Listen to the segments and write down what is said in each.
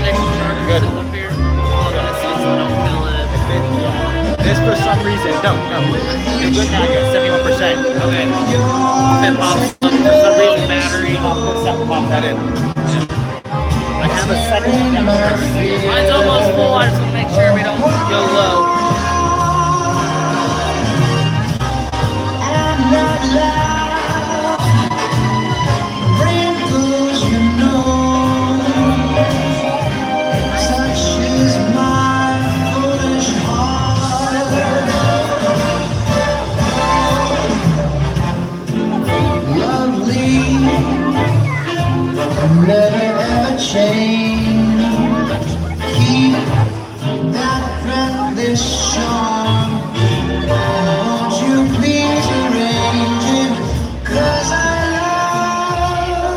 Good. This for some reason, no. It's good now, you're at 71%. Okay. Then pops up for some reason battery. Pop that in. I have a second one. Mine's almost full. I just want to make sure we don't go low. Never ever change. Keep that breathless charm. Won't you please arrange it? 'Cause I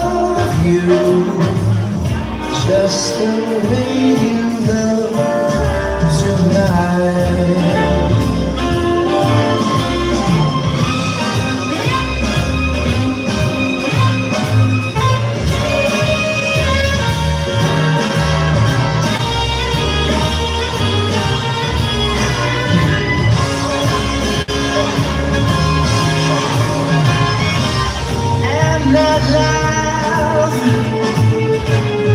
love you just the way you love tonight. That love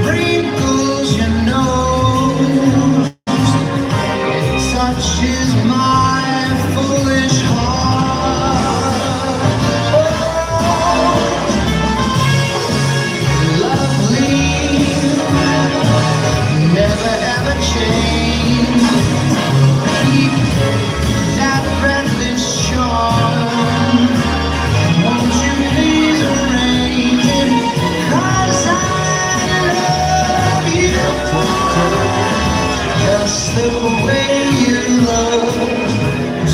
wrinkles your nose, touches my foolish heart. Oh, lovely, never ever change. Keep that breathless charm. Won't you please arrange it? 'Cause I love you just the way you love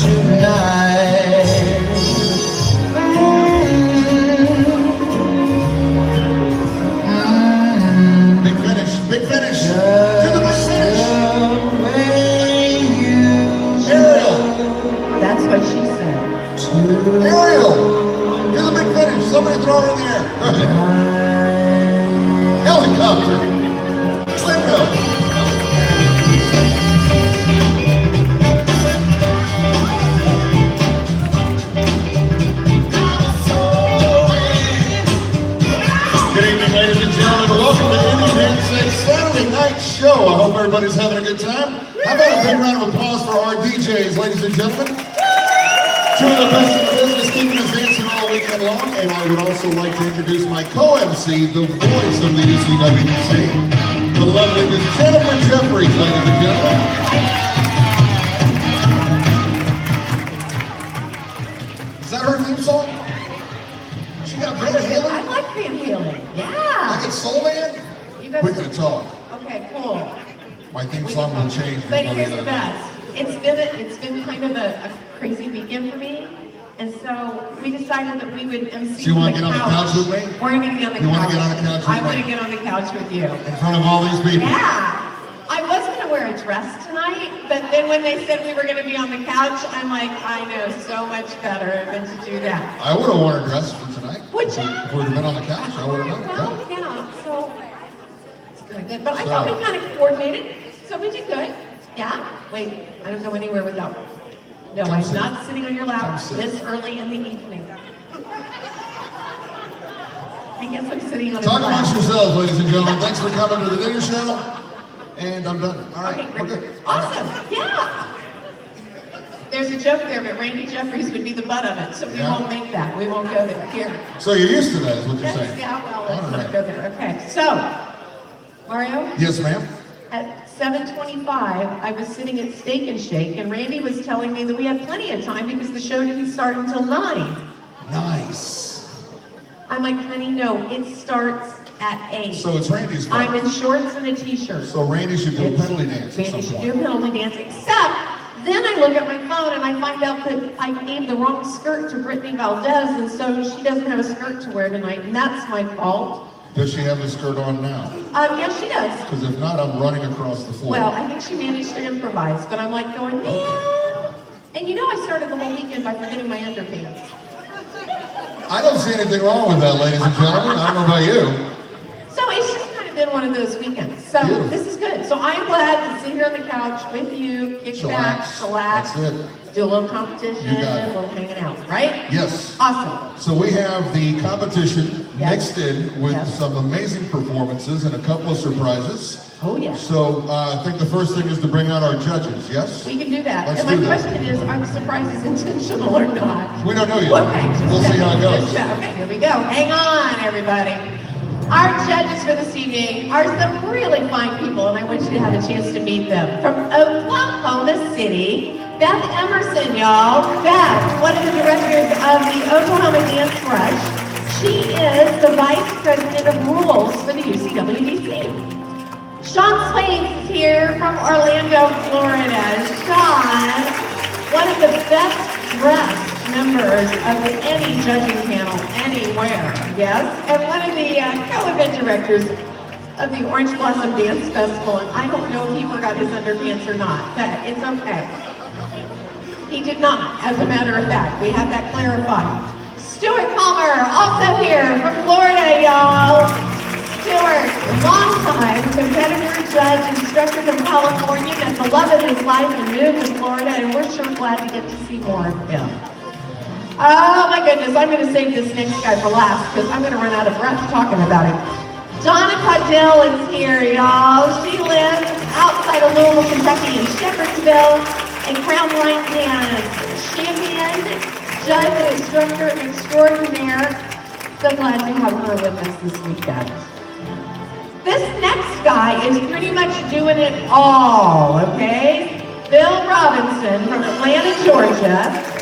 tonight. Big finish, big finish. To the big finish. Ariel. That's what she said. Ariel. Here's a big finish. Somebody throw it in the air. Helicopter. Slingo. Good evening, ladies and gentlemen. Welcome to Indy Dance X Saturday night show. I hope everybody's having a good time. How about a big round of applause for our DJs, ladies and gentlemen? Two of the best in the business, keeping us dancing all weekend long. And I would also like to introduce my co-MC, the voice of the ECWC, the lovely Miss Jennifer Jeffries, ladies and gentlemen. Is that her theme song? She got Van Halen? I like Van Halen. Yeah. Like it's Soul Man? We're gonna talk. Okay, cool. My theme song will change. But here's the best. It's been kind of a crazy weekend for me, and so we decided that we would MC. So you want to get on the couch with me? We're going to get on the couch. You want to get on the couch with me? I want to get on the couch with you. In front of all these people? Yeah. I was going to wear a dress tonight, but then when they said we were going to be on the couch, I'm like, I know so much better than to do that. I would have worn a dress for tonight. Would you? If we would have been on the couch, I would have done it. Yeah, so it's good. But I thought we kind of coordinated, so we did good. Yeah? Wait, I don't go anywhere without. No, I'm not sitting on your lap this early in the evening. I guess I'm sitting on your lap. Talk amongst yourselves, ladies and gentlemen. Thanks for coming to the dinner show. And I'm done. All right, Okay, we're great. good. Awesome, yeah. There's a joke there, but Randy Jeffries would be the butt of it, so we won't make that. We won't go there. Here. So you're used to that, is what you're saying? Yeah, well, let's All not right. go there. Okay, so, Mario? Yes, ma'am. At 7:25, I was sitting at Steak and Shake, and Randy was telling me that we had plenty of time because the show didn't start until 9. Nice. I'm like, honey, no, it starts at 8. So it's Randy's fault. I'm in shorts and a t-shirt. So Randy should do a penalty dance at Randy some should do point. penalty dance, except then I look at my phone and I find out that I gave the wrong skirt to Brittany Valdez, and so she doesn't have a skirt to wear tonight, and that's my fault. Does she have the skirt on now? Yes, she does. Because if not, I'm running across the floor. Well, I think she managed to improvise, but I'm like going, man. And you know I started the whole weekend by forgetting my underpants. I don't see anything wrong with that, ladies and gentlemen. I don't know about you. So it's just kind of been one of those weekends. So this is good. So I'm glad to sit here on the couch with you, kick back, relax, do a little competition, a little hanging out, right? Yes. Awesome. So we have the competition mixed in with some amazing performances and a couple of surprises. Oh, yeah. So I think the first thing is to bring out our judges, yes? We can do that. Let's and do my that. question is, are the surprises intentional or not? We don't know yet. Okay, We'll see how it goes. Okay, here we go. Hang on, everybody. Our judges for this evening are some really fine people, and I want you to have a chance to meet them. From Oklahoma City, Beth Emerson, y'all. Beth, one of the directors of the Oklahoma Dance Rush. She is the Vice President of Rules for the UCWDC. Sean Swain is here from Orlando, Florida. Sean, one of the best dressed members of any judging panel anywhere, yes? And one of the co-event directors of the Orange Blossom Dance Festival. And I don't know if he forgot his underpants or not, but it's okay. He did not, as a matter of fact. We have that clarified. Stuart Palmer, also here from Florida, y'all. Stuart, long-time competitor, judge, instructor from California, and the love of his life and moved to Florida, and we're sure glad to get to see more of him. Oh my goodness, I'm going to save this next guy for last because I'm going to run out of breath talking about him. Donna Caudell is here, y'all. She lives outside of Louisville, Kentucky in Shepherdsville, and Crown Line Dance champion, judge, and instructor extraordinaire. So glad to have her with us this weekend. This next guy is pretty much doing it all, okay? Bill Robinson from Atlanta, Georgia.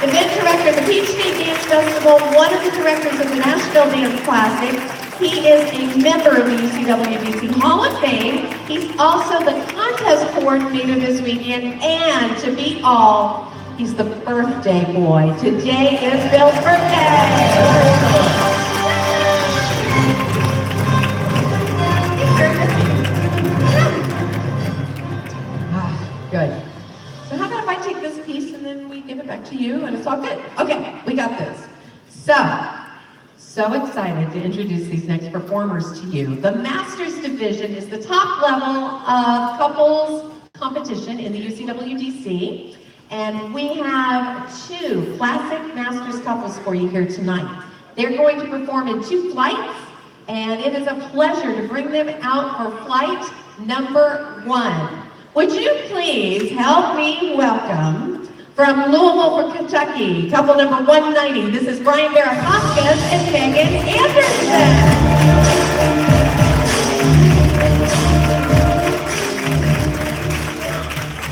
Event director of the Peach State Dance Festival, one of the directors of the Nashville Dance Classic. He is a member of the UCWDC Hall of Fame. He's also the contest coordinator this weekend, and to beat all, he's the birthday boy. Today is Bill's birthday. Good. So how about if I take this piece and then we give it back to you and it's all good? Okay, we got this. So excited to introduce these next performers to you. The Masters Division is the top level of couples competition in the UCWDC. And we have two classic Masters couples for you here tonight. They're going to perform in 2 flights, and it is a pleasure to bring them out for flight number 1. Would you please help me welcome from Louisville, Kentucky, couple number 190. This is Brian Barracoskis and Megan Anderson.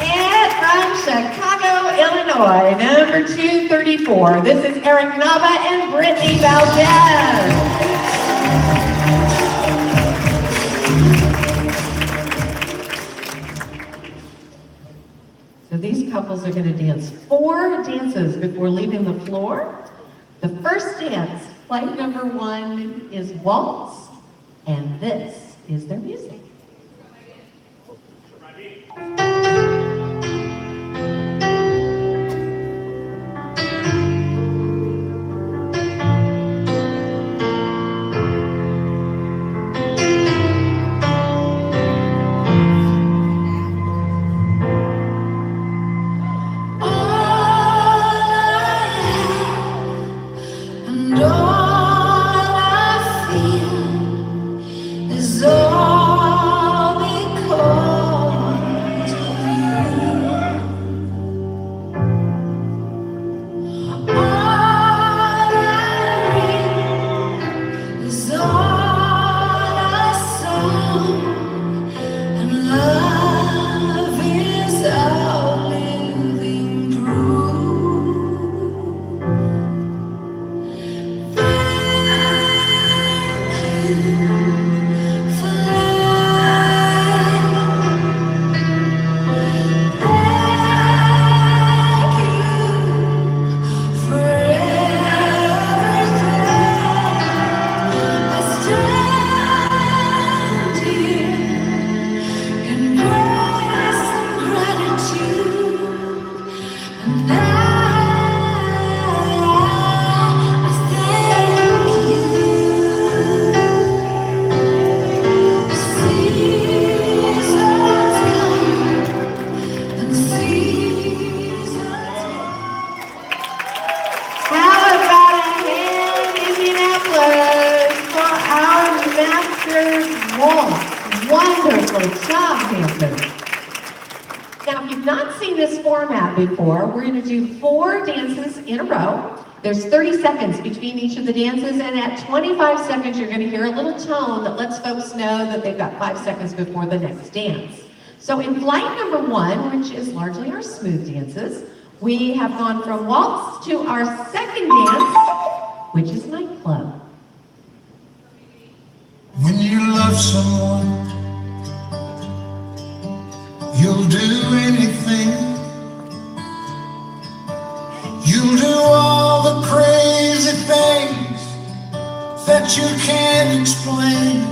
And from Chicago, Illinois, number 234. This is Eric Nava and Brittany Valdez. So these couples are going to dance 4 dances before leaving the floor. The first dance, flight number 1, is waltz, and this is their music. Is all because Wonderful job, dancers. Now, if you've not seen this format before, we're going to do 4 dances in a row. There's 30 seconds between each of the dances, and at 25 seconds, you're going to hear a little tone that lets folks know that they've got 5 seconds before the next dance. So in flight number 1, which is largely our smooth dances, we have gone from waltz to our second dance, which is nightclub. When you love someone, you'll do anything. You'll do all the crazy things that you can't explain.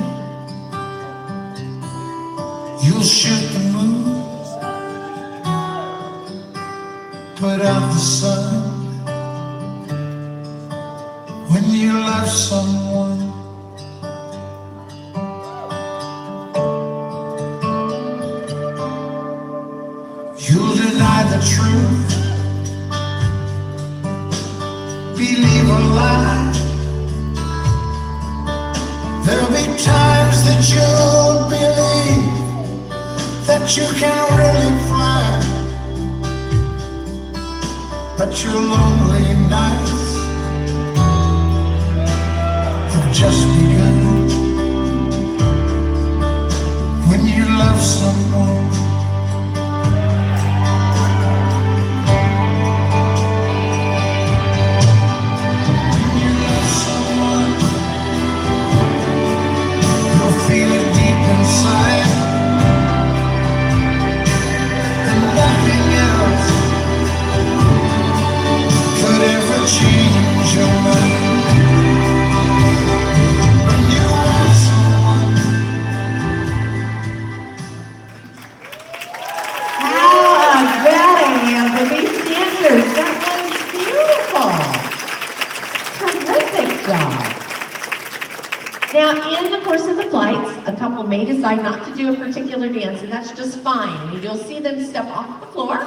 You'll shoot the moon, put out the sun. When you love someone, you'll deny the truth, believe a lie. There'll be times that you'll believe that you can really fly, but your lonely nights have just begun. When you love someone, feel it deep inside, and nothing else could ever change your mind. When you want someone. How about it, these dancers? That was beautiful. Terrific job. Now, in the course of the flights, a couple may decide not to do a particular dance, and that's just fine. And you'll see them step off the floor.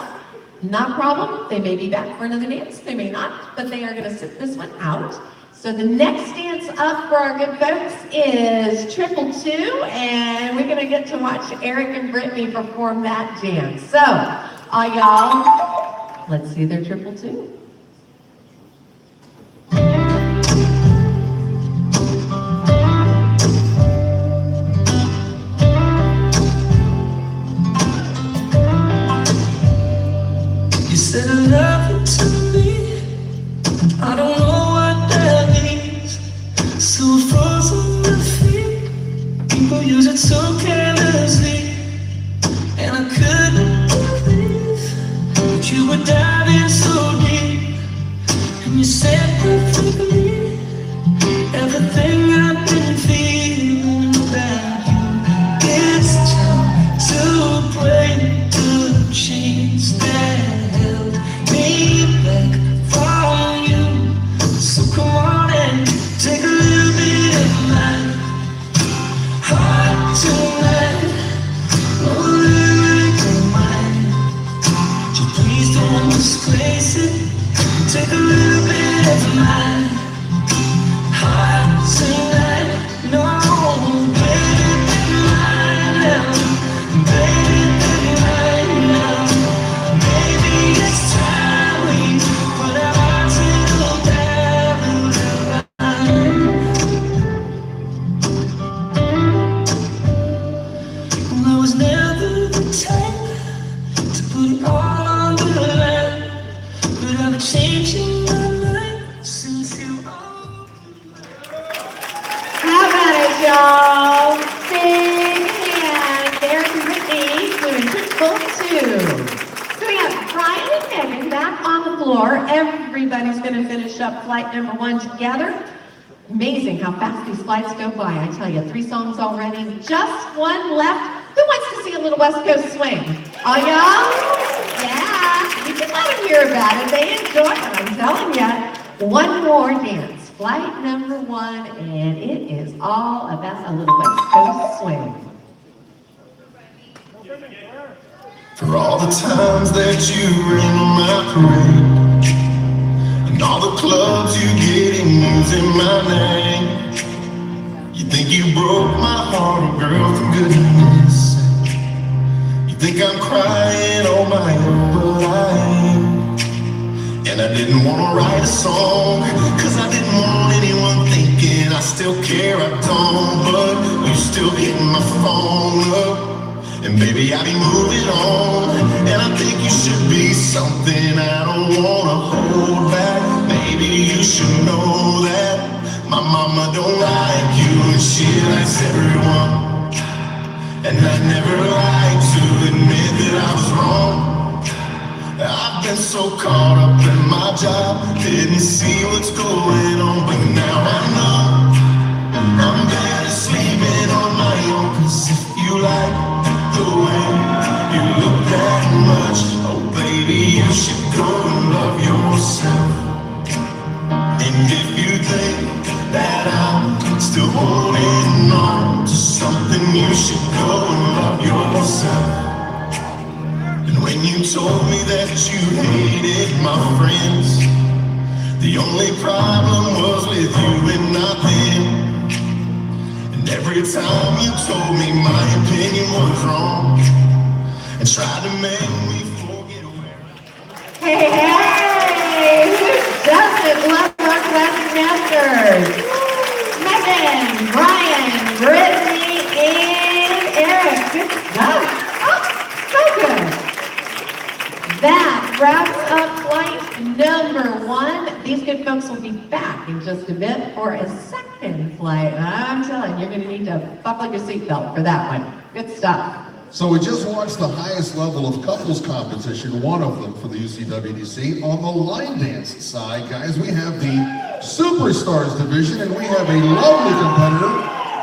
Not a problem. They may be back for another dance. They may not, but they are going to sit this one out. So the next dance up for our good folks is Triple Two, and we're going to get to watch Eric and Brittany perform that dance. So, y'all, let's see their Triple Two. Said I love you to me, I don't know what that means. So frozen on my feet, people use it so carelessly, and I couldn't believe that you were diving so deep. And you said perfectly everything I've been feeling about you. It's time to break the chains that me back from you. So come on and take a little bit of my heart tonight. Oh, a little bit of mine. So please don't misplace it. Take a little bit of my heart tonight. No, baby, be mine now. Baby, be mine now. Baby, it's time we put our hearts in the I was never the type to put it all on the line, but I've been changing my mind since you How about it, y'all? Big hand. Eric and Brittany doing Triple Two. So we got Brian and Megan back on the floor. Everybody's going to finish up flight number 1 together. Amazing how fast these flights go by. I tell you, 3 songs already, just 1 left. Who wants to see a little West Coast swing? All y'all? Yeah, you can let them hear about it. They enjoy it, I'm telling you. 1 more dance, flight number 1, and it is all about a little West Coast swing. For all the times that you rain on my parade, and all the clubs you get in using my name, you think you broke my heart, oh girl, for goodness. You think I'm crying on my own, but I ain't. And I didn't want to write a song, cause I didn't want anyone thinking I still care, I don't. But you still hitting my phone up, and baby, I be moving on. And I think you should be something I don't wanna hold back. Maybe you should know that my mama don't like you, and she likes everyone. And I never like to admit that I was wrong. I've been so caught up in my job, didn't see what's going on, but now I know I'm better sleeping on my own. Cause if you like the way you look that much, oh baby, you should go and love yourself. And if you think that I'm still holding on to something, you should go and love yourself. And when you told me that you hated my friends, the only problem was with you and not them. And every time you told me my opinion was wrong and tried to make me forget where Hey, who doesn't love our classic masters? Megan, Brian, Brittany, and Eric. Good stuff. Oh, so good. That wraps up flight number 1. These good folks will be back in just a bit for a second flight. I'm telling you, you're going to need to buckle your seatbelt for that one. Good stuff. So we just watched the highest level of couples competition, one of them for the UCWDC. On the line dance side, guys, we have the Superstars division, and we have a lovely competitor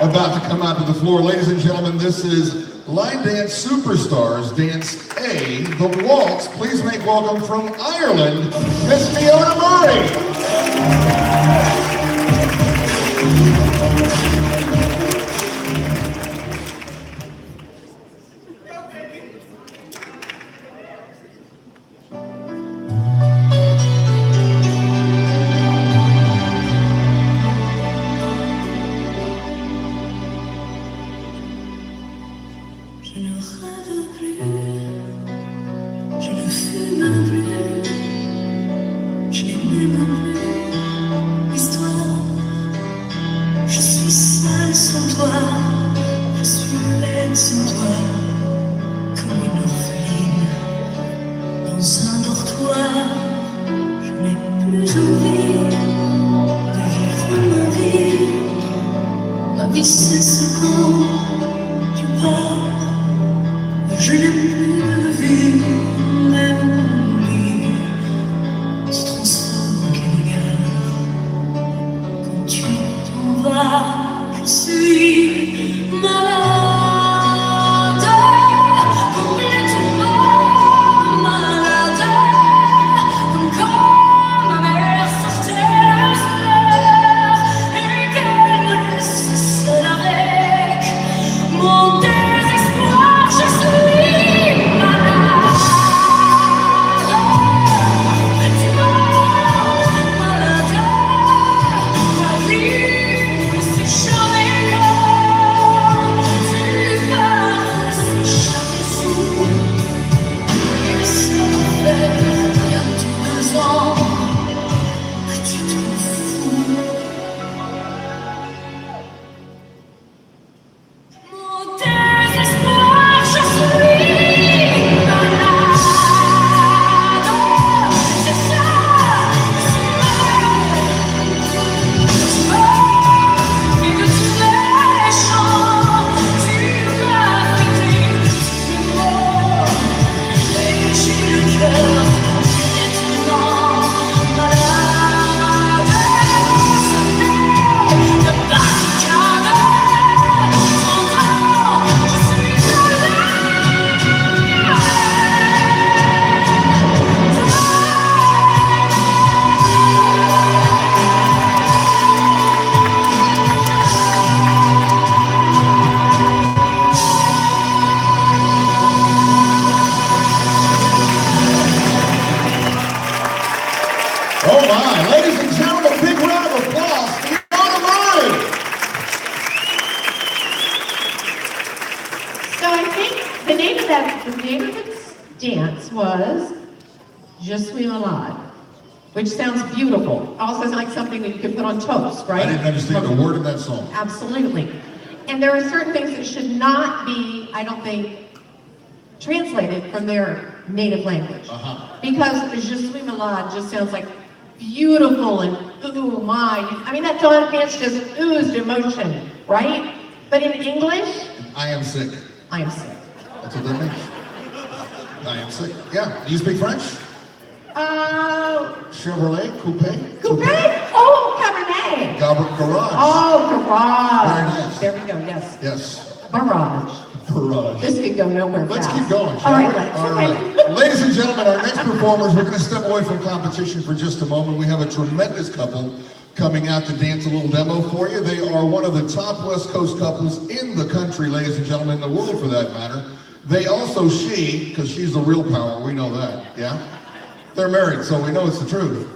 about to come out to the floor. Ladies and gentlemen, this is Line Dance Superstars, Dance A, the Waltz. Please make welcome from Ireland, Miss Fiona Murray. Je ne rêve plus, je ne fume plus, je n'aime plus l'histoire. Je suis seule sans toi, je suis pleine sans toi, comme une orpheline dans un dortoir. Je n'ai plus envie de vivre ma vie. Ma vie c'est ce quand tu pars. Je n'ai plus de vie, même vie. I think the name of its dance was Je suis malade, which sounds beautiful. Also sounds like something that you could put on toast, right? I didn't understand a word of that song. Absolutely. And there are certain things that should not be, I don't think, translated from their native language. Because Je suis malade just sounds like beautiful and ooh my. I mean, that dance just oozed emotion, right? But in English, I am sick. I am sick. That's what that means. I am sick. Yeah. Do you speak French? Chevrolet, coupe? Coupe? Oh, Cabernet. Garage. Oh, garage. Very nice. There we go, yes. Yes. Barrage. Barrage. This could go nowhere Let's fast. keep going, All shall right, we? let's. All Okay. right. Ladies and gentlemen, our next performers, we're going to step away from competition for just a moment. We have a tremendous couple coming out to dance a little demo for you. They are one of the top West Coast couples in the country, ladies and gentlemen, in the world for that matter. They also, because she's the real power, we know that, yeah? They're married, so we know it's the truth.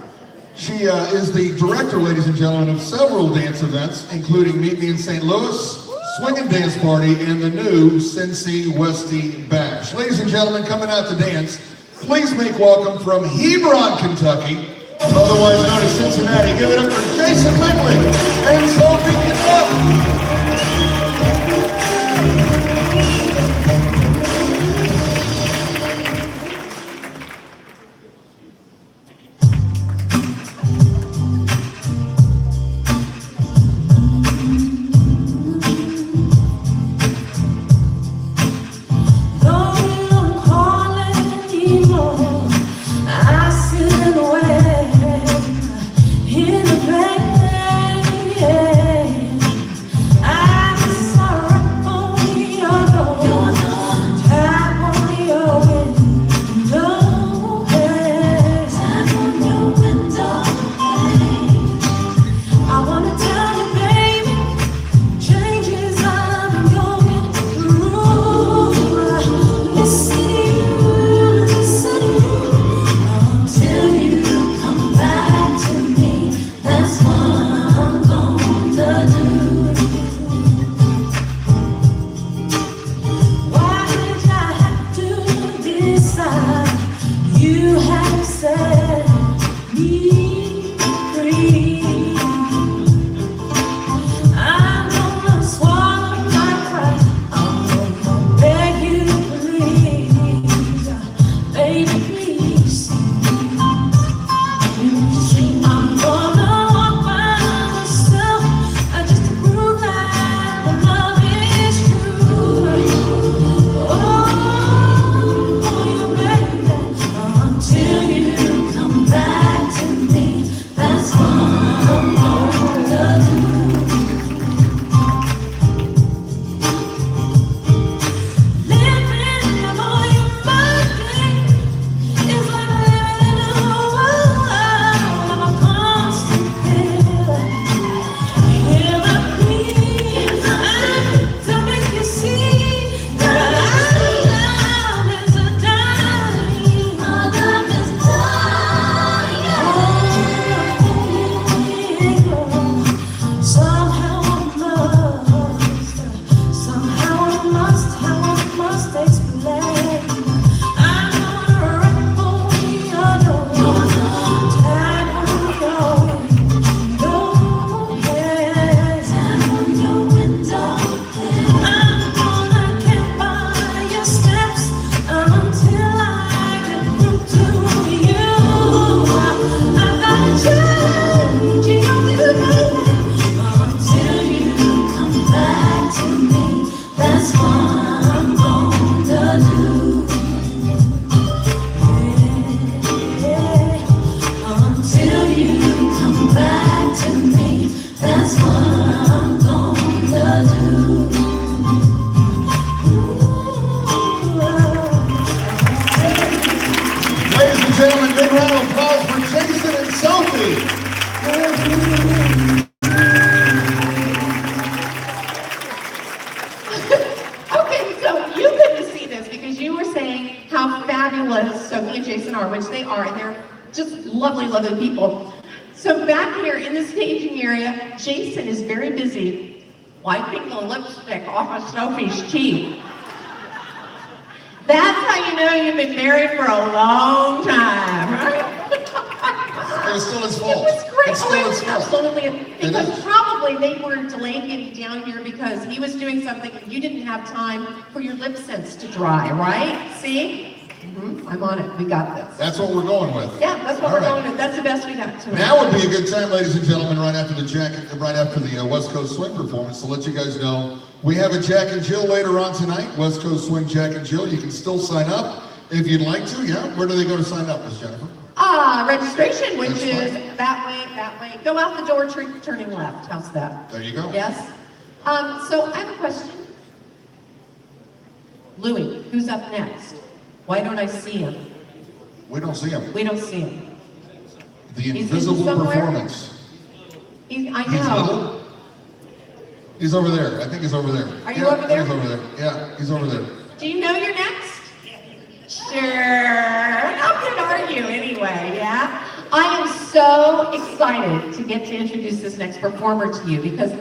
She is the director, ladies and gentlemen, of several dance events, including Meet Me in St. Louis, Swingin' Dance Party, and the new Cincy Westy Bash. Ladies and gentlemen, coming out to dance, please make welcome from Hebron, Kentucky, otherwise known as Cincinnati. Give it up for Jason Lingley and Sophie Knupp. Lovely people. So back here in the staging area, Jason is very busy wiping the lipstick off of Sophie's teeth. That's how you know you've been married for a long time, right? It was still his fault. It was great. It's still his fault. Absolutely. Because probably they were delayed getting down here because he was doing something and you didn't have time for your lip sense to dry, right? See? I'm on it. We got this. That's what we're going with. Yeah, that's what All we're right. going with. That's the best we got tonight. Now would be a good time, ladies and gentlemen, right after the West Coast Swing performance, to let you guys know we have a Jack and Jill later on tonight. West Coast Swing Jack and Jill. You can still sign up if you'd like to. Yeah, where do they go to sign up, Miss Jennifer? Registration, which That's is fine. that way. Go out the door, turning left. How's that? There you go. Yes. So I have a question. Louis, who's up next? Why don't I see him? We don't see him. We don't see him. The He's invisible somewhere? performance. I He's know. little. He's over there. I think he's over there. Are you over there? He's over there. Yeah, he's over there. Do you know you're next? Sure. How good are you anyway, yeah? I am so excited to get to introduce this next performer to you because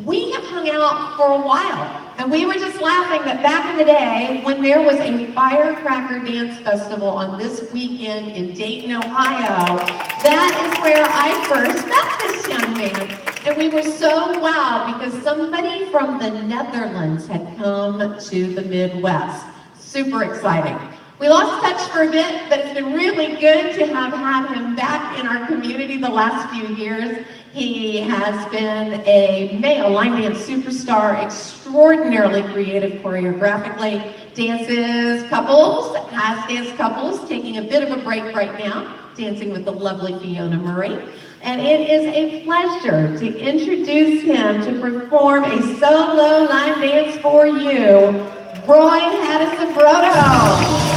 we have hung out for a while. And we were just laughing that back in the day, when there was a Firecracker Dance Festival on this weekend in Dayton, Ohio, that is where I first met this young man. And we were so wowed because somebody from the Netherlands had come to the Midwest. Super exciting. We lost touch for a bit, but it's been really good to have had him back in our community the last few years. He has been a male line dance superstar, extraordinarily creative choreographically, has danced couples, taking a bit of a break right now, dancing with the lovely Fiona Murray. And it is a pleasure to introduce him to perform a solo line dance for you, Roy Haddison-Brodo.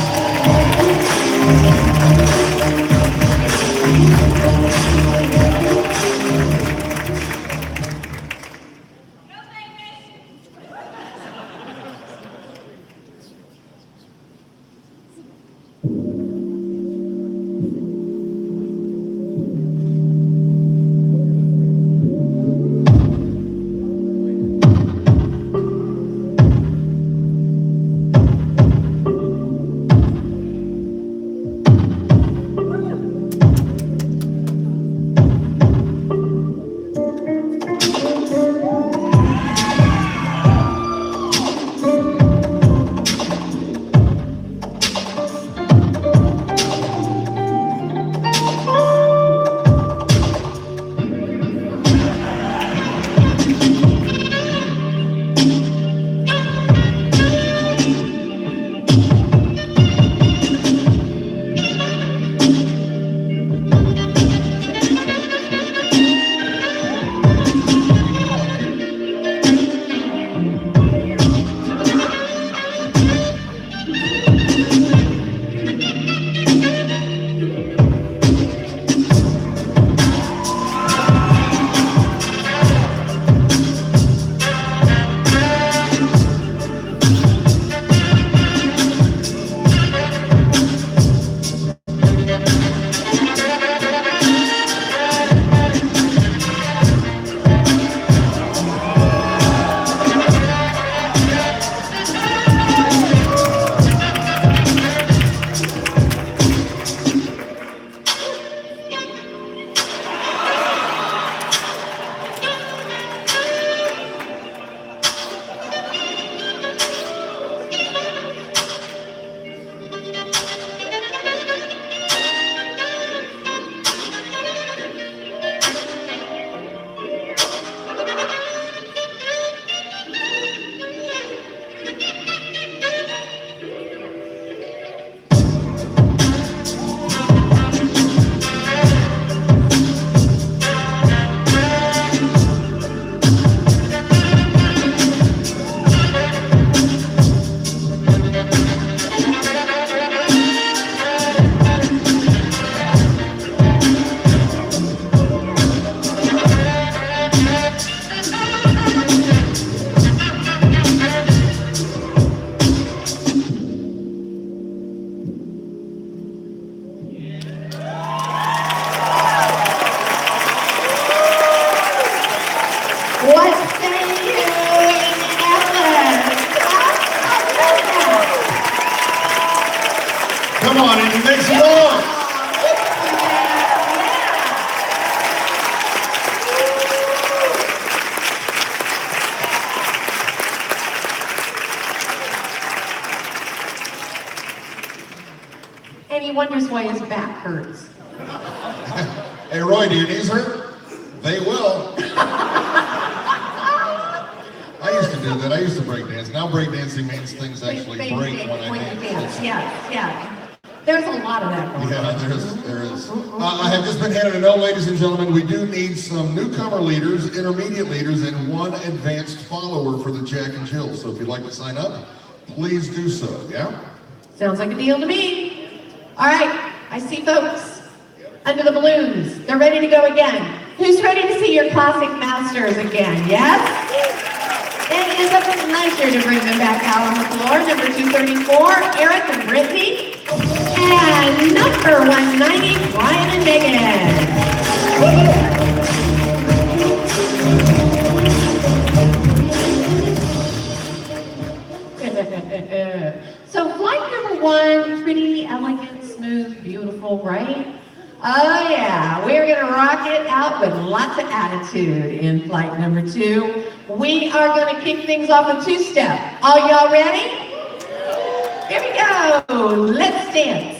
Come on, Indy, make some noise. And he wonders why his back hurts. Hey, Roy, do your knees hurt? They will. I used to do that. I used to break dance. Now break dancing means things actually break when I dance. Yeah. There's a lot of that going on. Yeah, there is. I have just been handed a note, ladies and gentlemen. We do need some newcomer leaders, intermediate leaders, and one advanced follower for the Jack and Jill. So if you'd like to sign up, please do so, yeah? Sounds like a deal to me. All right, I see folks under the balloons. They're ready to go again. Who's ready to see your classic masters again, yes? It is a pleasure to bring them back out on the floor. Number 234, Eric and Brittany. And number 190, Brian and Megan. So flight number 1, pretty elegant, smooth, beautiful, right? Oh yeah, we're gonna rock it out with lots of attitude in flight number 2. We are gonna kick things off with two-step. Are y'all ready? Here we go, let's dance.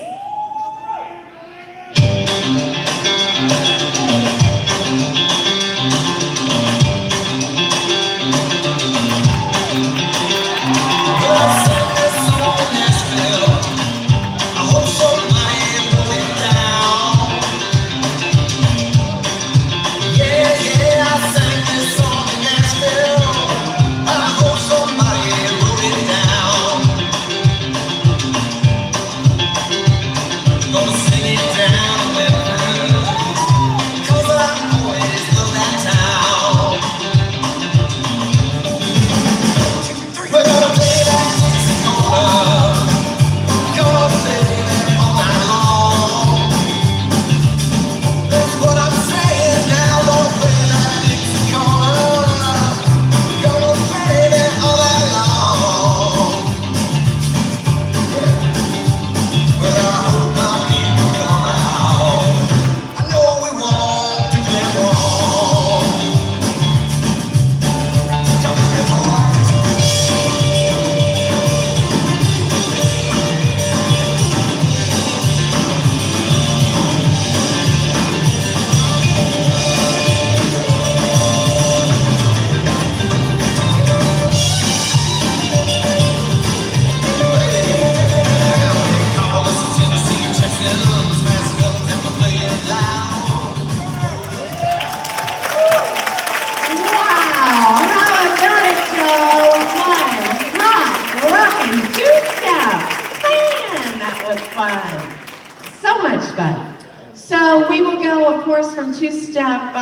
Two-step,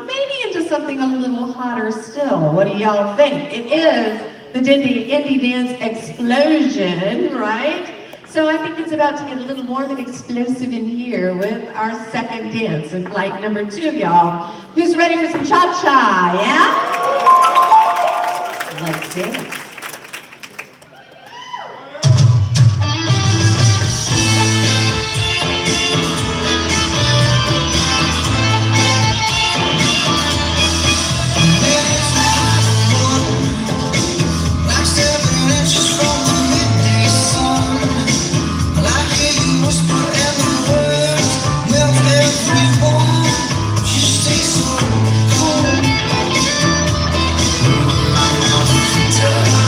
maybe into something a little hotter still. What do y'all think? It is the Indy Dance Explosion, right? So I think it's about to get a little warm and explosive in here with our second dance in flight number 2, y'all. Who's ready for some cha-cha, yeah? Let's dance. Tell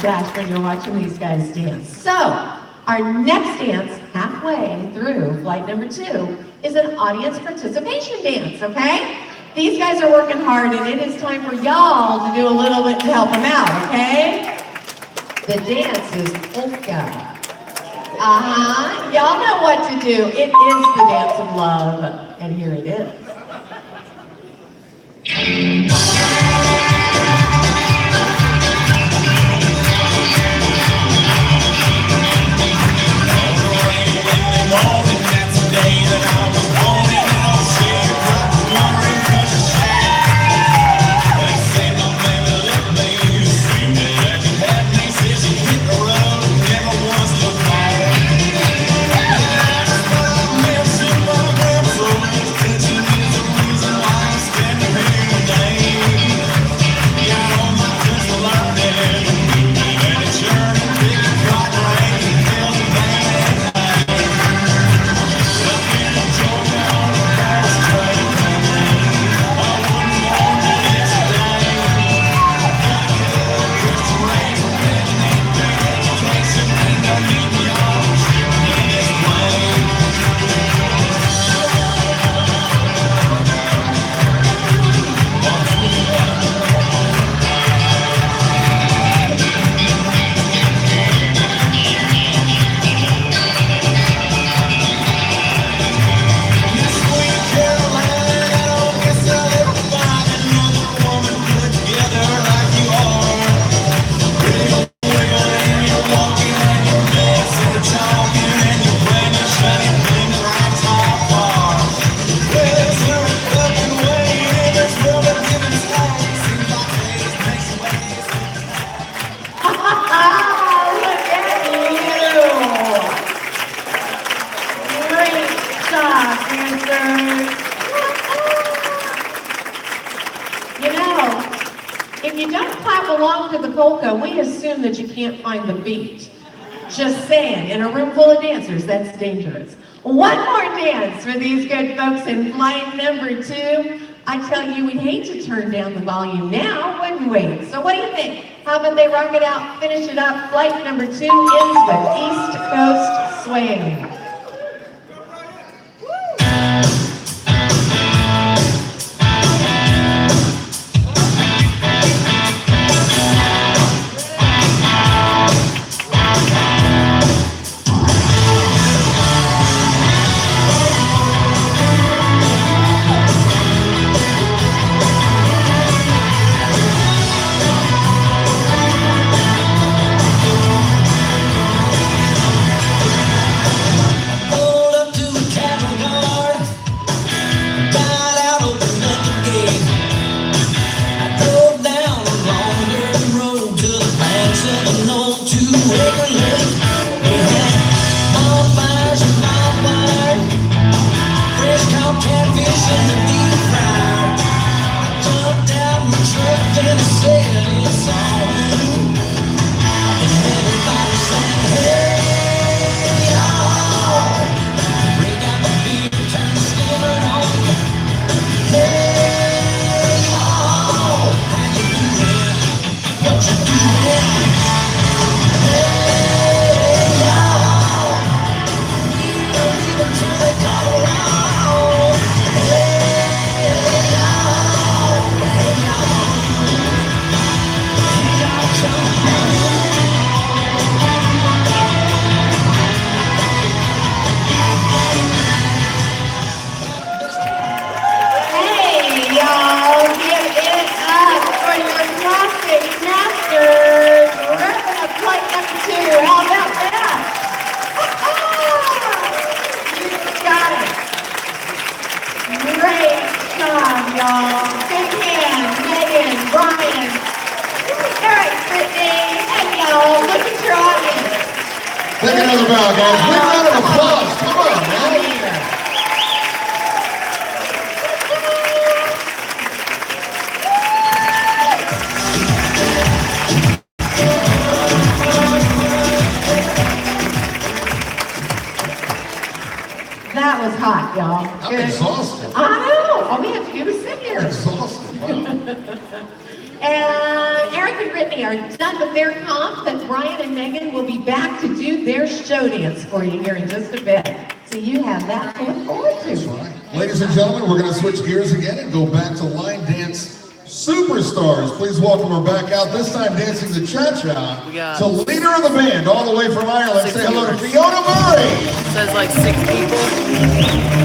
dash when you're watching these guys dance. So, our next dance, halfway through flight number 2, is an audience participation dance, okay? These guys are working hard, and it is time for y'all to do a little bit to help them out, okay? The dance is polka. Y'all know what to do. It is the dance of love, and here it is. If you don't clap along to the polka, we assume that you can't find the beat. Just saying, in a room full of dancers, that's dangerous. One more dance for these good folks in flight number 2. I tell you, we'd hate to turn down the volume now, wouldn't we? So what do you think? How about they rock it out, finish it up? Flight number 2 ends with East Coast Swing. Take another bow, guys. Big round of applause. Come on, man. That was hot, y'all. I'm exhausted. I know. All we have to do is sit here. I'm exhausted. Wow. And Eric and Brittany are done with their comp, but Brian and Megan will be back to do their show dance for you here in just a bit. So you have that to look forward to. That's right. Ladies and gentlemen, we're going to switch gears again and go back to line dance superstars. Please welcome her back out, this time dancing the cha-cha to leader of the band, all the way from Ireland. Say hello to Fiona Murray. It says like 6 people.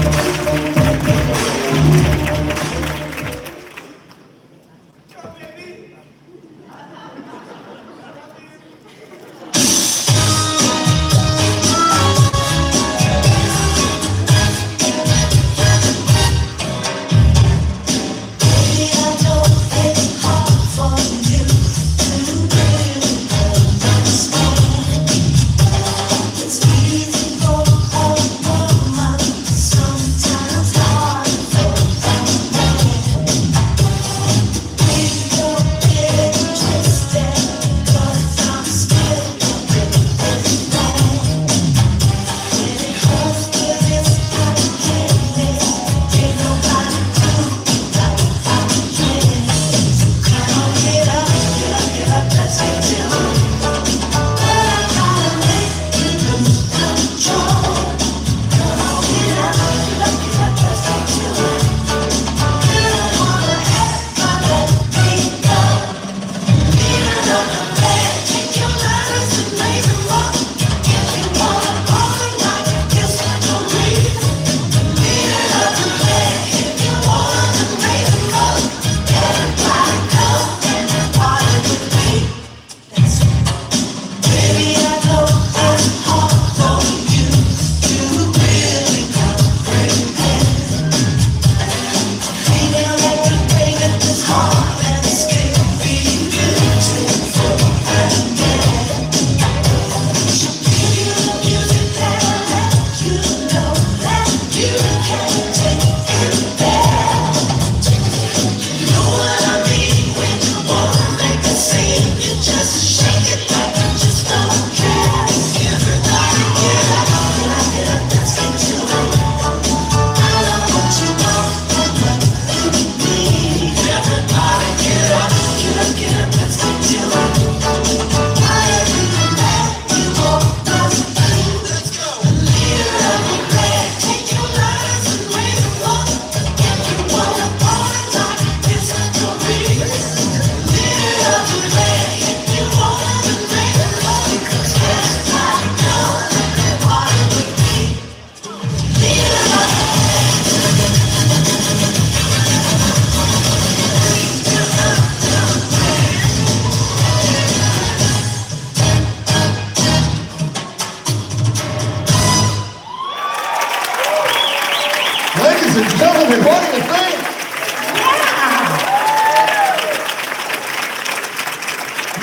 and gentlemen, what do you think?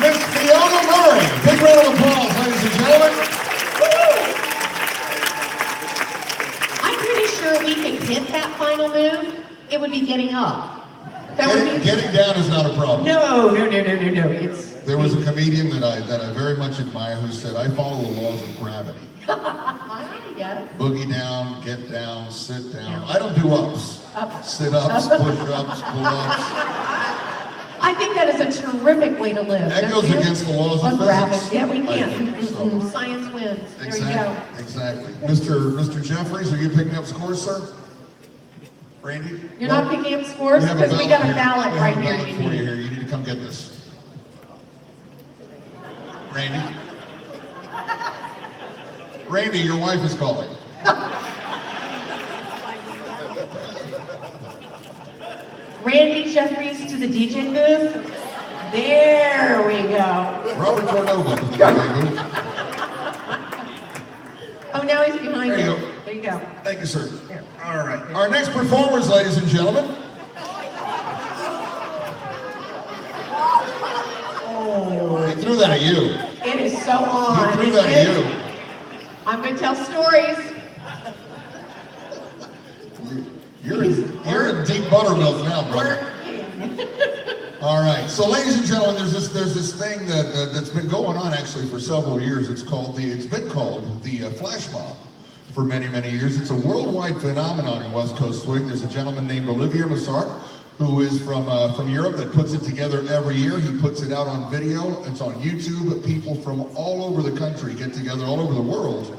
Miss Fiona Murray. Big round of applause, ladies and gentlemen. I'm pretty sure we can hit that final move. It would be getting up. Getting down is not a problem. No. It's. There was a comedian that I very much admire who said, "I follow the laws of gravity. Yeah. Boogie down, get down, sit down. I don't do ups. Up. Sit-ups, push-ups, pull-ups. I think that is a terrific way to live. That goes against the laws of physics. Yeah, we can't. So. Science wins. There you go. Exactly. Mr. Jeffries, are you picking up scores, sir? Randy? You're not picking up scores because we got a ballot right here. For you here. You need to come get this. Randy? Randy, your wife is calling. Randy Jeffries to the DJ booth. There we go. Robert Cordova to the DJ booth. Oh, now he's behind There you you. go. There you go. Thank you, sir. All right. Our next performers, ladies and gentlemen. Oh, He threw that at you. it is so on. He threw that at you. I'm going to tell stories. You're in deep buttermilk now, brother. All right. So, ladies and gentlemen, there's this thing that's been going on actually for several years. It's been called the Flashmob for many years. It's a worldwide phenomenon in West Coast swing. There's a gentleman named Olivier Massart who is from Europe, that puts it together every year. He puts it out on video. It's on YouTube. People from all over the country get together, all over the world,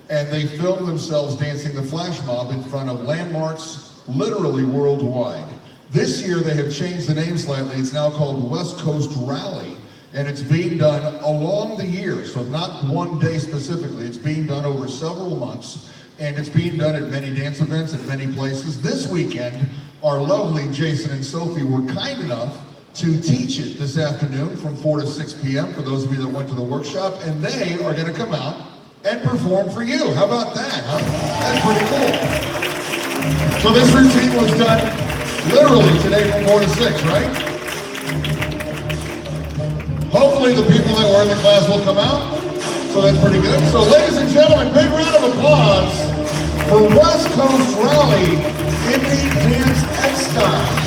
and they film themselves dancing the Flashmob in front of landmarks literally worldwide. This year they have changed the name slightly. It's now called West Coast Rally, and it's being done along the year, so not one day specifically. It's being done over several months, and it's being done at many dance events at many places. This weekend, our lovely Jason and Sophie were kind enough to teach it this afternoon from 4 to 6 p.m. for those of you that went to the workshop, and they are going to come out and perform for you. How about that? Huh? That's pretty cool. So this routine was done literally today from 4 to 6, right? Hopefully the people that were in the class will come out. So that's pretty good. So ladies and gentlemen, big round of applause for West Coast Rally, Indy Dance X style.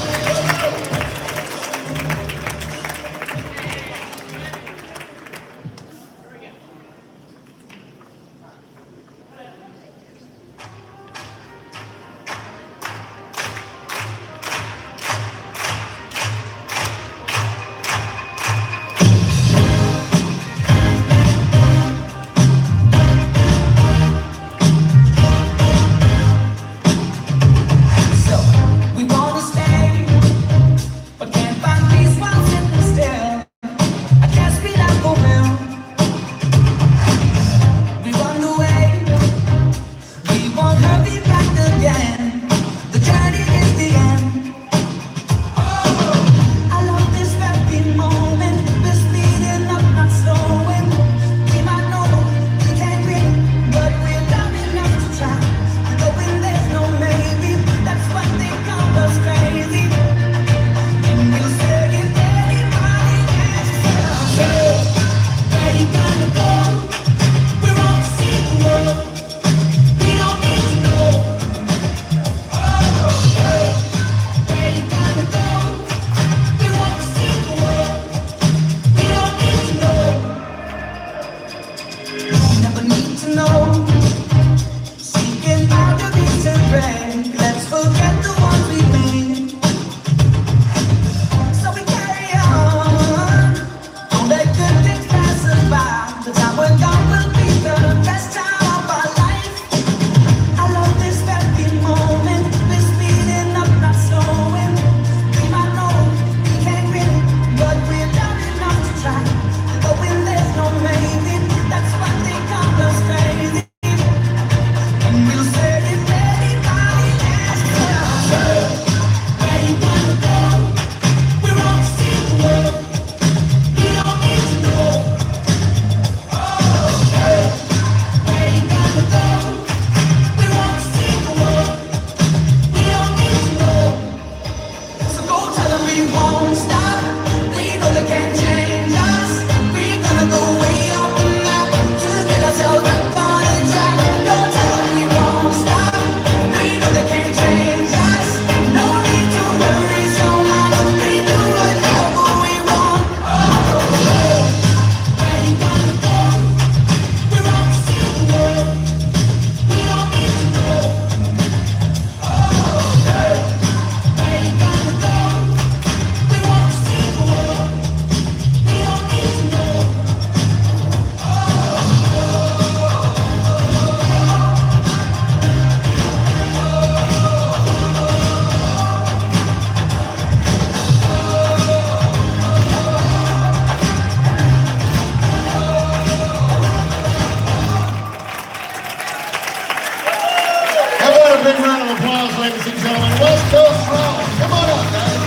Big round of applause, ladies and gentlemen. West Coast Rally. Come on up, guys.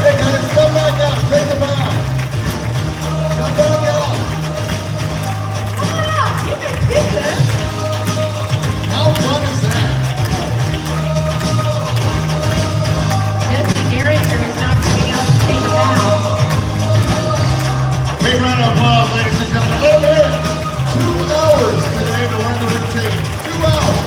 Hey, guys, come back out. Take a bow. Come back out. Come on out. You can do this. How fun is that? Just the narrator is not coming out to take a bow. Big round of applause, ladies and gentlemen. Over here. 2 hours today to learn the routine. 2 hours.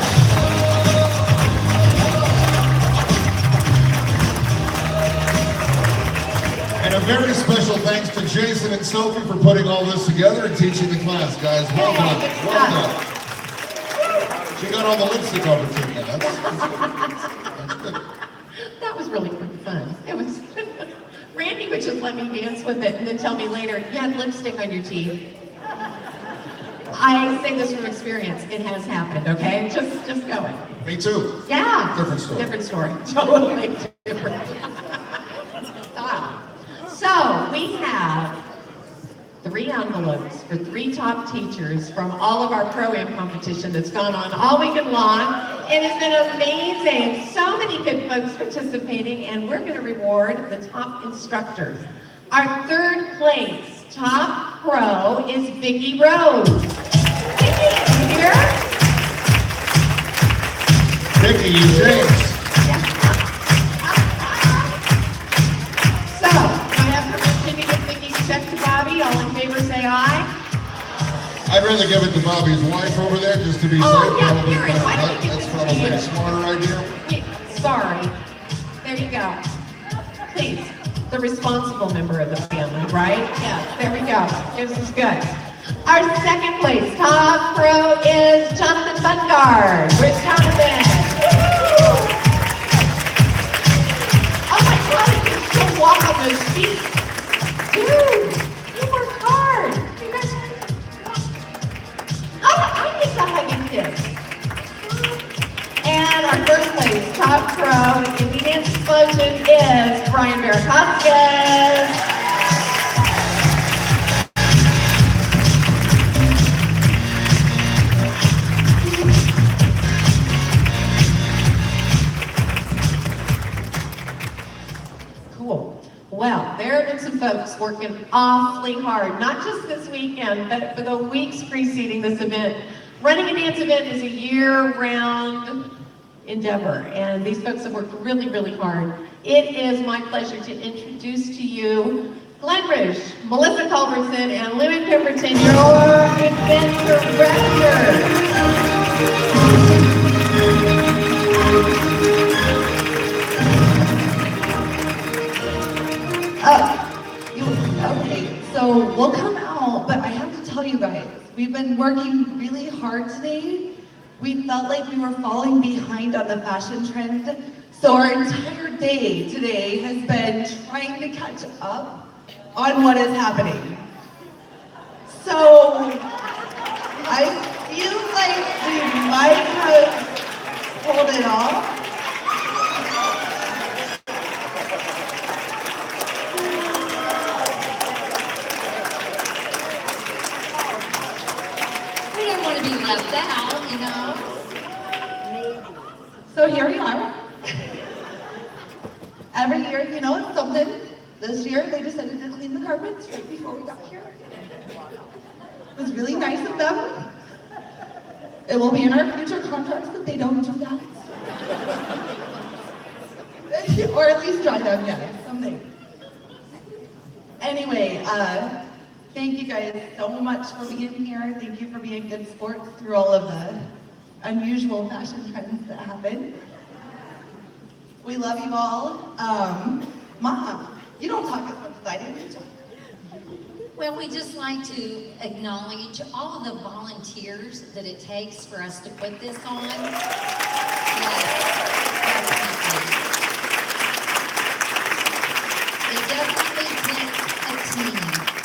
And a very special thanks to Jason and Sophie for putting all this together and teaching the class, guys. Well done. Well done. She got all the lipstick opportunity. That's good. That was really pretty fun. It was, Randy would just let me dance with it and then tell me later, you had lipstick on your teeth. I say this from experience, it has happened, okay? Just go it. Me too. Yeah. Different story. Different story. Totally different. So we have 3 envelopes for 3 top teachers from all of our pro-am competition that's gone on all weekend long. It has been amazing. So many good folks participating, and we're going to reward the top instructors. Our 3rd place top pro is Vicki Rose. Vicki, you here? Vicki, you James. So, I have permission to give Vicki's check to Bobby. All in favor say aye. I'd rather give it to Bobby's wife over there just to be safe. Yeah, Karen, why don't you That's give probably it to a smarter idea. Sorry. There you go. Please, the responsible member of the family, right? Yes, there we go. This is good. Our 2nd place top pro is Jonathan Bungard. Rich Jonathan. Oh my God, he can still walk on those feet. Dude, you work hard. You guys, I get to hug kids. And our 1st place top pro in Indy Dance Explosion is Brian Barrakoskis. Cool. Well, there have been some folks working awfully hard, not just this weekend, but for the weeks preceding this event. Running a dance event is a year-round endeavor, and these folks have worked really, really hard. It is my pleasure to introduce to you Glenn Risch, Melissa Culbertson, and Louie Pemberton, your event director. Okay, so we'll come out, but I have to tell you guys, we've been working really hard today. We felt like we were falling behind on the fashion trend, so our entire day today has been trying to catch up on what is happening. So I feel like we might have pulled it off. Left out, you know. So here we are. Every year, you know, it's something. This year, they decided to clean the carpets right before we got here. It was really nice of them. It will be in our future contracts that they don't do that. Or at least try them, yeah, someday. Anyway, thank you guys so much for being here. Thank you for being good sports through all of the unusual fashion trends that happen. We love you all. Mom, you don't talk as much as I do. Well, we just like to acknowledge all of the volunteers that it takes for us to put this on. It definitely takes a team.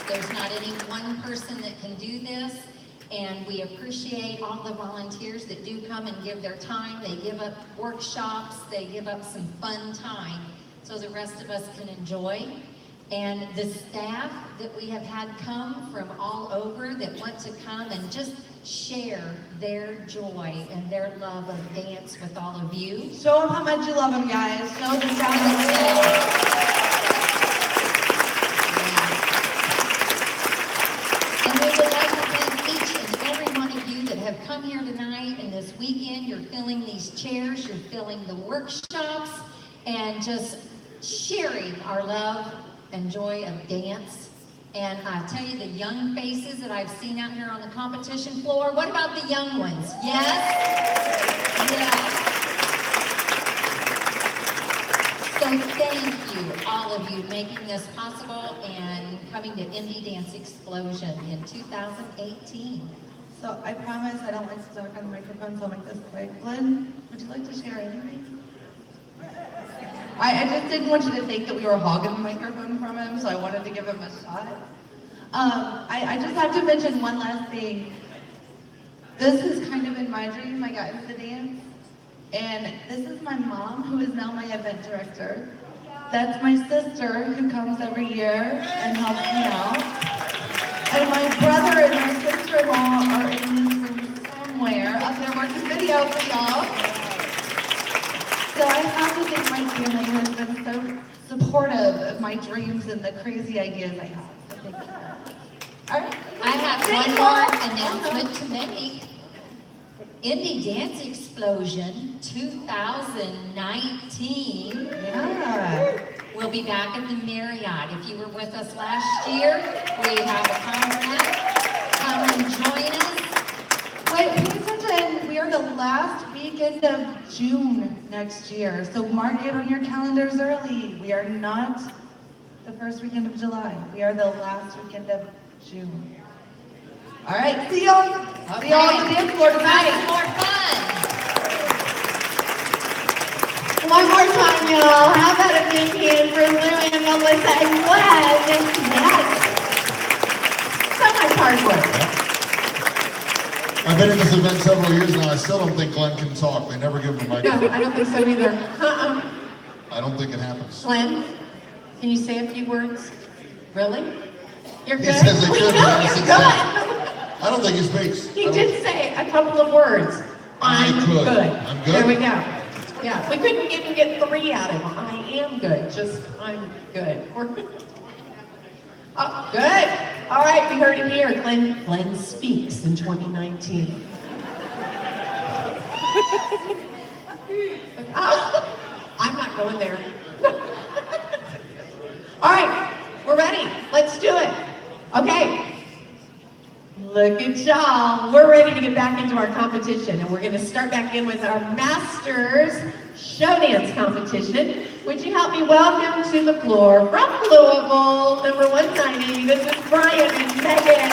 There's not any one person that can do this, and we appreciate all the volunteers that do come and give their time. They give up workshops, they give up some fun time so the rest of us can enjoy. And the staff that we have had come from all over that want to come and just share their joy and their love of dance with all of you. Show them how much you love them, guys. Show them down. Come here tonight and this weekend. You're filling these chairs, you're filling the workshops, and just sharing our love and joy of dance. And I tell you, the young faces that I've seen out here on the competition floor, what about the young ones? Yes? Yes. So thank you, all of you, making this possible and coming to Indy Dance Explosion in 2018. So I promise I don't like to talk on the microphone, so I'll make this quick. Glenn, would you like to share anything? I just didn't want you to think that we were hogging the microphone from him, so I wanted to give him a shot. I just have to mention one last thing. This is kind of in my dream. I got into the dance. And this is my mom, who is now my event director. That's my sister, who comes every year and helps me out. And my brother and my sister-in-law are in this room somewhere up there working video for y'all. So I have to thank my family, who has been so supportive of my dreams and the crazy ideas I have. So thank you. All right. I have one more announcement to make. Indy Dance Explosion 2019 will be back at the Marriott. If you were with us last year, we have a contract. Come and join us. Wait, pay attention. We are the last weekend of June next year, so mark it on your calendars early. We are not the first weekend of July. We are the last weekend of June. All right, see y'all. See y'all on the dance floor tonight. More fun. One more time, y'all. How about a big hand for Lou and Melissa and Glenn? Yes. So much hard work. I've been in this event several years now. I still don't think Glenn can talk. They never give him a No, microphone. I don't think so either. I don't think it happens. Glenn, can you say a few words? Really? You're He good? says they could, No, but you're it's good. I don't think he speaks. He did say a couple of words. I'm could. good. I'm good? There we go. Yeah, we couldn't even get 3 out of him. I am good. Just, I'm good. Oh, good. All right, we heard it here. Glenn speaks in 2019. I'm not going there. All right, we're ready. Let's do it. Okay. Look at y'all. We're ready to get back into our competition, and we're going to start back in with our Masters Show Dance competition. Would you help me welcome to the floor from Louisville, number 190. This is Brian and Megan.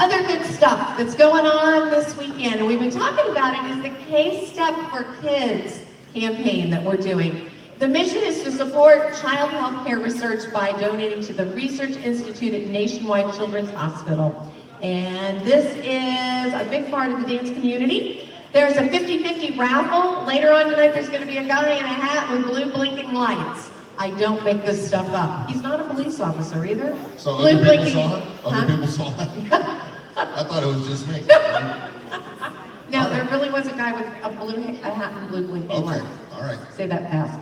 Other good stuff that's going on this weekend, and we've been talking about it, is the K-Step for Kids campaign that we're doing. The mission is to support child health care research by donating to the Research Institute at Nationwide Children's Hospital. And this is a big part of the dance community. There's a 50-50 raffle. Later on tonight, there's going to be a guy in a hat with blue blinking lights. I don't make this stuff up. He's not a police officer either. So other people saw it? Other people saw it? I thought it was just me. No, there really was a guy with a hat and blue blinking lights. Okay, all right. Say that fast.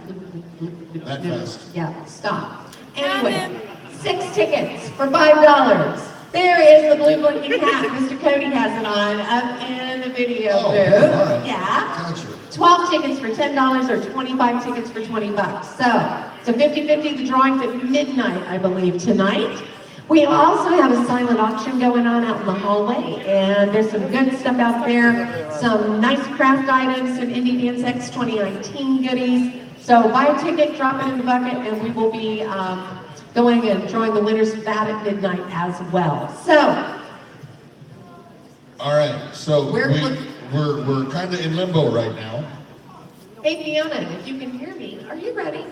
That fast. Yeah, stop. Anyway, 6 tickets for $5. There is the blue blinking hat. Mr. Cody has it on up in the video booth. All right. Yeah. Gotcha. 12 tickets for $10 or 25 tickets for $20. So it's a 50-50. The drawing's at midnight, I believe, tonight. We also have a silent auction going on out in the hallway, and there's some good stuff out there. Some nice craft items, some Indy Dance X 2019 goodies. So buy a ticket, drop it in the bucket, and we will be going and drawing the winners of that at midnight as well. So, all right. So we're kind of in limbo right now. Hey Fiona, if you can hear me, are you ready?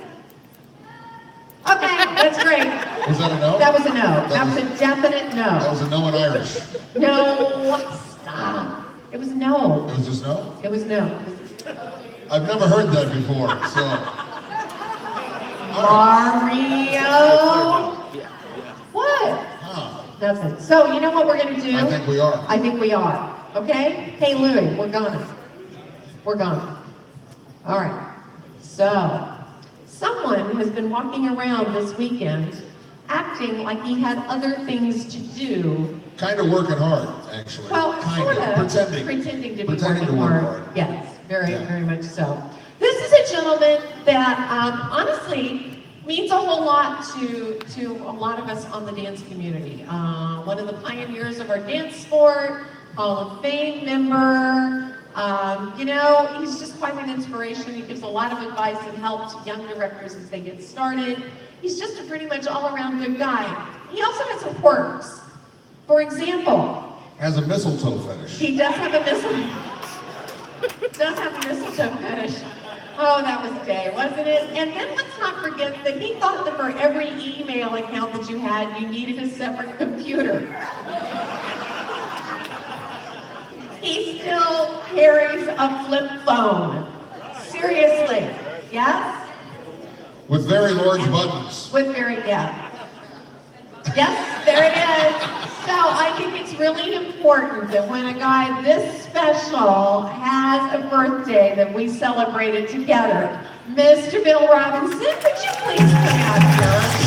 Okay, that's great. Was that a no? That was a no. That was a definite no. That was a no in Irish. No, stop. It was no. It was just no? It was no. I've never heard that before, so. Mario? What? Huh. Nothing. So, you know what we're going to do? I think we are. I think we are. Okay? Hey, Louie, we're gone. We're gone. All right. So, someone has been walking around this weekend acting like he had other things to do. Kind of working hard, actually. Well, kind sort of. Pretending to be Pretending working to work hard. hard. Yes, very, Yeah. very much so. This is a gentleman that honestly means a whole lot to a lot of us on the dance community. One of the pioneers of our dance sport, Hall of Fame member. You know, he's just quite an inspiration. He gives a lot of advice and help to young directors as they get started. He's just a pretty much all-around good guy. He also has some quirks. For example, Has a mistletoe fetish. he does have a mistletoe fetish. Oh, that was a day, wasn't it? And then let's not forget that he thought that for every email account that you had, you needed a separate computer. He still carries a flip phone. Seriously, yes? With very large buttons. With very, yeah. Yes, there it is. So I think it's really important that when a guy this special has a birthday that we celebrate it together. Mr. Bill Robinson, would you please come out here?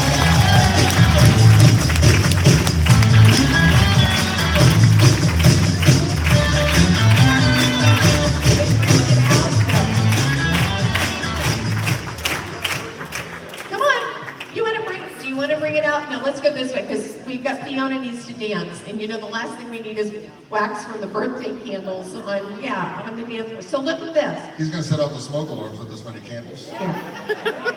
Bring it out. No, let's go this way because we've got Fiona needs to dance, and you know the last thing we need is wax from the birthday candles on the dance floor. So look at this. He's gonna set out the smoke alarms with this many candles. Yeah.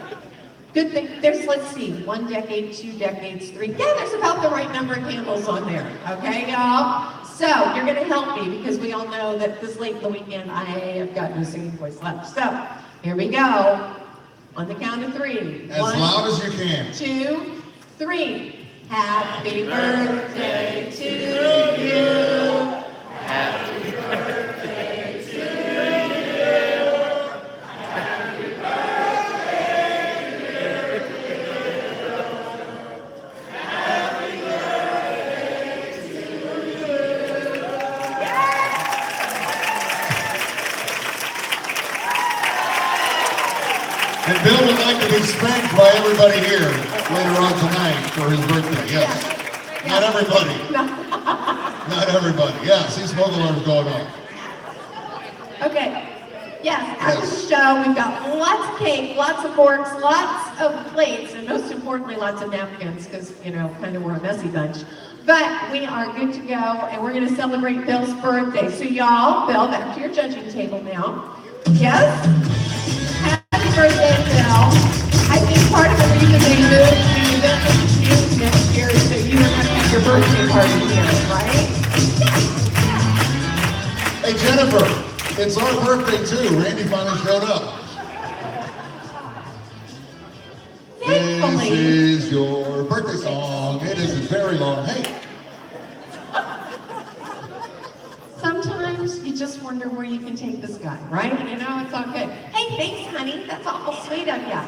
Good thing. There's, let's see, 1 decade, 2 decades, 3. Yeah, there's about the right number of candles on there. Okay, y'all. So you're gonna help me because we all know that this late in the weekend I have got no singing voice left. So here we go. On the count of 3. As loud as you can. 2, 3. Happy birthday to you. Happy birthday to you. Happy birthday to you. Happy birthday to you. And Bill would like to be spanked by everybody here later on tonight for his birthday, yes. Not everybody. Not everybody. Yeah, see smoke alarms going off. Okay. Yes, after the show, we've got lots of cake, lots of forks, lots of plates, and most importantly, lots of napkins, because, you know, kind of we're a messy bunch. But we are good to go, and we're going to celebrate Bill's birthday. So y'all, Bill, back to your judging table now. Yes? Happy birthday, Bill. I think part of the reason they moved the event to June next year is that you were going to have your birthday party here, right? Jennifer, it's our birthday too. Randy finally showed up. Thankfully. This is your birthday song. It is very long. Hey. Sometimes you just wonder where you can take this guy, right? You know, it's all good. Hey, thanks, honey. That's awful sweet of you.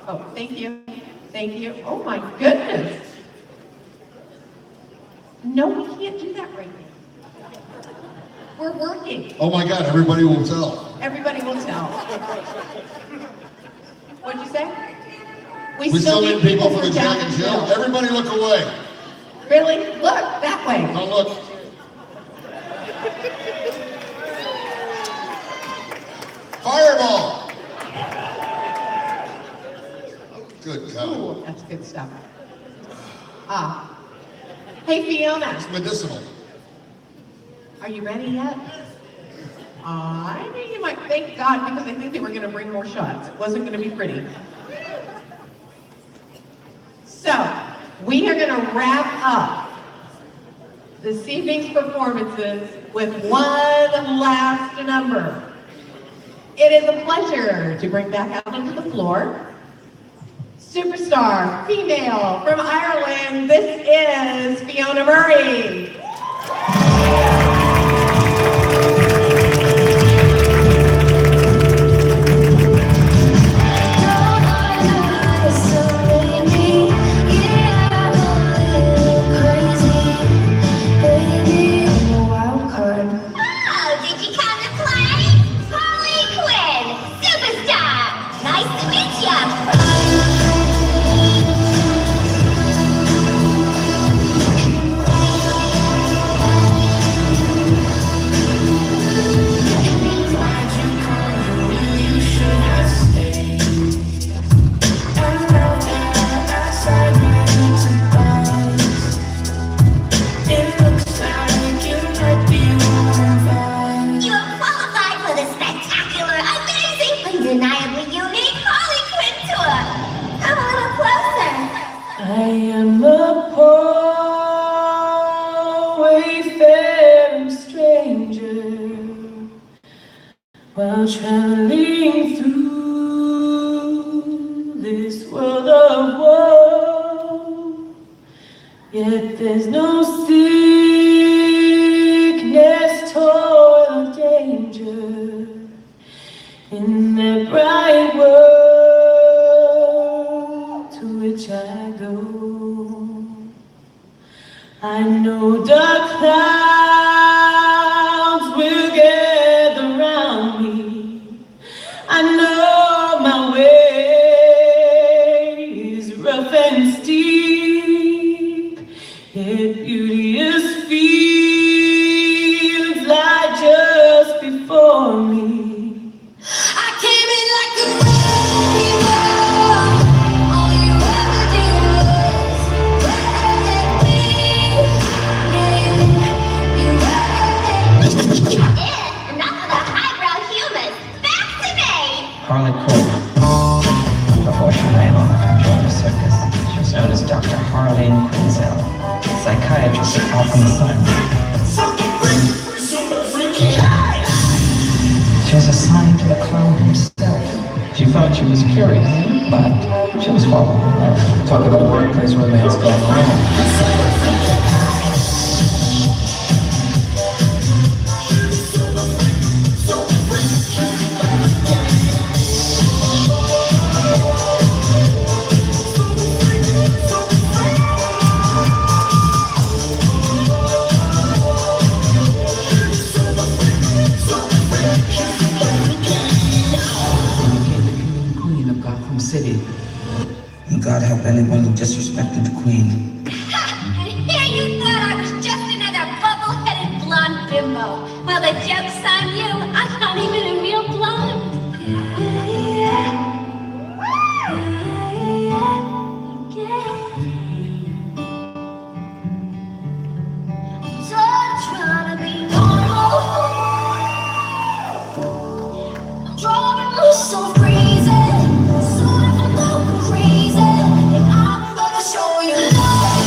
Oh, thank you. Thank you. Oh, my goodness. No, we can't do that right now. We're working. Oh my God, everybody will tell. Everybody will tell. What'd you say? We still need people for the Jack and Jill. Everybody look away. Really? Look, that way. Now look. Fireball. Good God. Ooh, that's good stuff. Hey, Fiona. It's medicinal. Are you ready yet? I knew you might. Thank God, because I think they were going to bring more shots. It wasn't going to be pretty. So, we are going to wrap up this evening's performances with one last number. It is a pleasure to bring back out onto the floor superstar, female from Ireland. This is Fiona Murray. While traveling through this world of woe, yet there's no sickness, toil, or danger in that bright world to which I go. I know dark clouds will gather round me. I know my way is rough and steep, yet beauteous fields lie just before me. I came in like a rainbow. All you ever did was let me. Enough of the highbrow humor. Back to me. Harley Quinn. Before she ran off and joined the circus, she was known as Dr. Harleen Quinzel, psychiatrist at Gotham Sun. She was assigned to the clown himself. She thought she was curious, but she was following her. Talk about a workplace romance gone wrong. City. And God help anyone who disrespected the Queen. Yeah, you thought I was just another bubble-headed blonde bimbo. Well, the joke's on you. I'm not even a real blonde. So I'm trying to be normal. I'm driving so crazy. Show you love,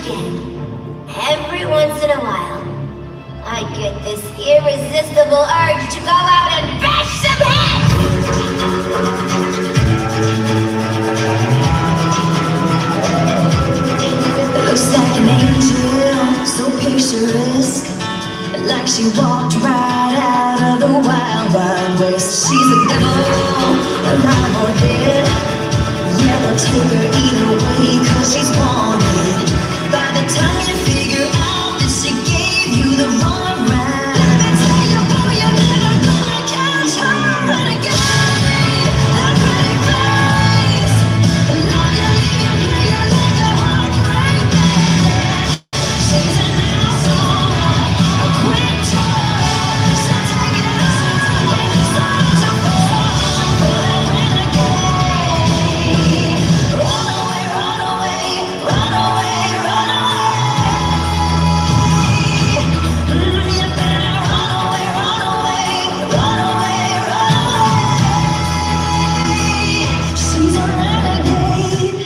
again. Every once in a while, I get this irresistible urge to go out and bash some heads! Looks like an angel, so picturesque, like she walked right out of the Wild Wild West. She's a devil, alive or dead. Yeah, we'll take her either way, 'cause she's wanted. By the time you figure out that she gave you the wrong ride, let me tell you, boy, you're never gonna catch her again. That pretty face, love you, leave you, play you like a heartbreak band. She's an asshole, a quick toy. She'll take it all, such a fool, a renegade. Run away, run away, run away, run away. You better run away, run away, run away, run away. She's a renegade.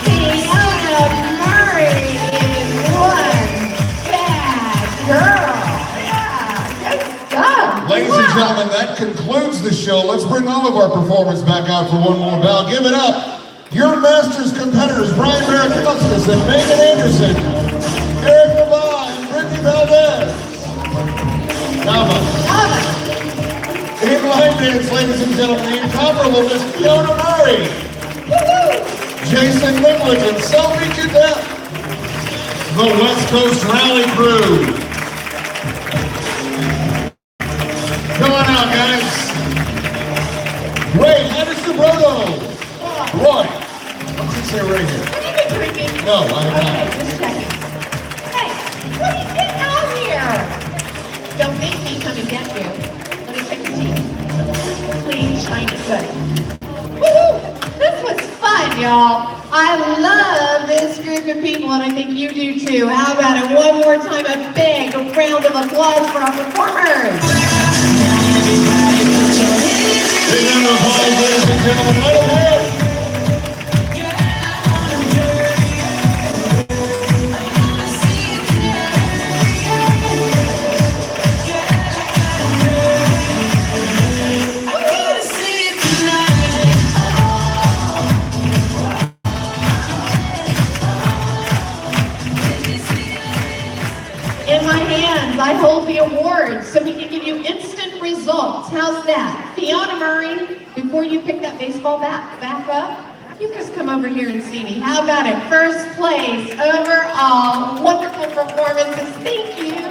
Fiona Murray is one bad girl. Yeah, good stuff. Ladies and gentlemen, that concludes the show. Let's bring all of our performers back out for one more bout. Give it up. Your Masters competitors, Brian Barracudas and Megan Anderson, Eric Lavon and Brittany Valdez. Come on. In line dance, ladies and gentlemen, the incomparable Miss Fiona Murray. Jason Limlick and Sophie Cadet. The West Coast Rally Crew. Come on out, guys. Ray Henderson Brodo. Roy. What's it say right here? Have you been drinking? No, I have Okay, not. just checking. Hey, what are you getting out here? Don't make me come and get you. Let me check your teeth. Clean, shiny, good. Woohoo! This was fun, y'all. I love this group of people, and I think you do too. How about it? One more time, a big round of applause for our performers. Big round of applause, ladies and gentlemen. Let them hear it. In my hands, I hold the awards so we can give you instant results. How's that? Fiona Murray, before you pick that baseball bat back up, you just come over here and see me. How about it? First place overall. Wonderful performances. Thank you.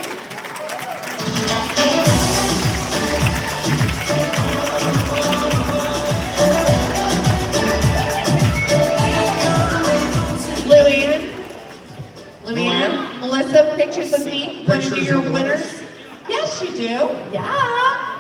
Lillian, Melissa, pictures of me. Want to do your winners? Yes, you do. Yeah.